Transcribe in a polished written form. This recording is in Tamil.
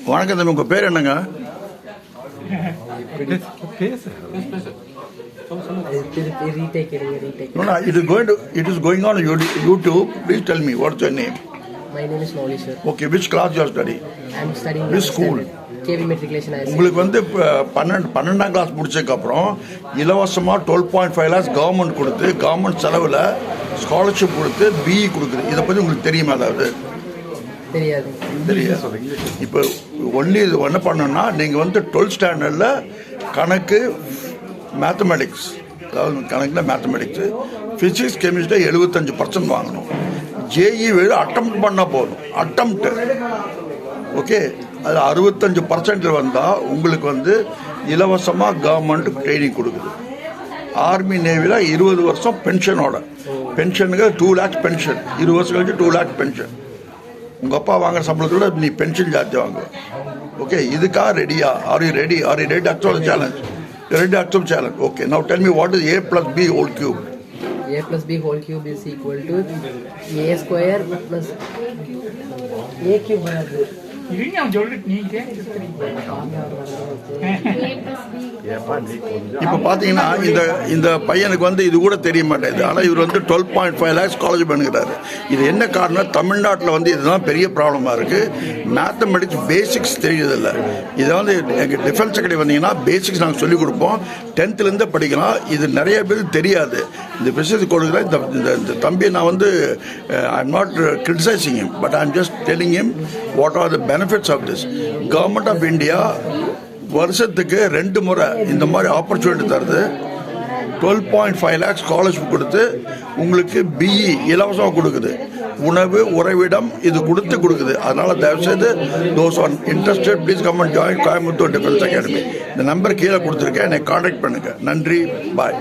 வணக்கம் தம்பி, உங்கள் பேர் என்னங்க? No, no, it is going on YouTube. Please tell me, what's your name? My name is Noli, sir. Okay, which class you are studying? I am studying which school? KV Matriculation High School. உங்களுக்கு வந்து 12ஆம் கிளாஸ் முடிச்சதுக்கப்புறம் இலவசமாக 12.5 lakhs கவர்மெண்ட் கொடுத்து கவர்மெண்ட் செலவில் ஸ்காலர்ஷிப் கொடுத்து பிஇ கொடுக்குது. இதை பற்றி உங்களுக்கு தெரியுமா? அதாவது தெரியாது. இப்போ ஒன்லி இது என்ன பண்ணணும்னா, நீங்கள் வந்து 12th ஸ்டாண்டர்டில் கணக்கு மேத்தமெட்டிக்ஸ், அதாவது கணக்கில் மேத்தமெட்டிக்ஸு, ஃபிசிக்ஸ், கெமிஸ்ட்ரி 75% வாங்கணும். ஜேஇ அட்டம் பண்ணால் போதும். அட்டம்ப்ட்டு ஓகே, அது 65% வந்தால் உங்களுக்கு வந்து இலவசமாக கவர்மெண்ட் ட்ரைனிங் கொடுக்குது. ஆர்மி நேவியில் 20 வருஷம் பென்ஷனோட, பென்ஷனுக்கு 2 lakhs பென்ஷன், 20 வருஷம் கழிச்சு 2 lakhs பென்ஷன். உங்கள் அப்பா வாங்குற சம்பளத்தோட நீ பென்ஷன் ஜாஸ்தி வாங்குவ. ஓகே, இதுக்காக ரெடியா? Are you ready? Are you ready to accept challenge? Ready to accept challenge. Okay, now tell me what is a plus b whole cube? A plus b whole cube is equal to a square plus a cube. இப்போ பார்த்தீங்கன்னா இந்த பையனுக்கு வந்து இது கூட தெரிய மாட்டேங்குது. ஆனால் இவர் வந்து 12.5 lakhs ஸ்காலர்ஷிப் பண்ணுறாரு. இது என்ன காரணம்? தமிழ்நாட்டில் வந்து இதுதான் பெரிய ப்ராப்ளமாக இருக்குது. மேத்தமெட்டிக்ஸ் பேசிக்ஸ் தெரியுதில்லை. இதை வந்து எங்கள் டிஃபென்ஸ் செக்ரட்டரி வந்தீங்கன்னா பேசிக்ஸ் நாங்கள் சொல்லிக் கொடுப்போம். 10th படிக்கலாம். இது நிறைய பேருக்கு தெரியாது. இந்த விஷயத்தை கொடுக்குற இந்த தம்பியை நான் வந்து I am not criticising him, but I am just telling him what are the benefits of this. Government of India வருஷத்துக்கு 2 முறை இந்த மாதிரி ஆப்பர்ச்சுனிட்டி தருது. 12.5 lakhs ஸ்காலர்ஷிப் கொடுத்து உங்களுக்கு பிஇ இலவசமாக கொடுக்குது. உணவு, உறைவிடம் இது கொடுக்குது. அதனால் தயவுசெய்து those are interested please come and join Coimbatore defence academy. இந்த நம்பர் கீழே கொடுத்துருக்கேன், என்னை கான்டாக்ட் பண்ணுங்கள். நன்றி, பாய்.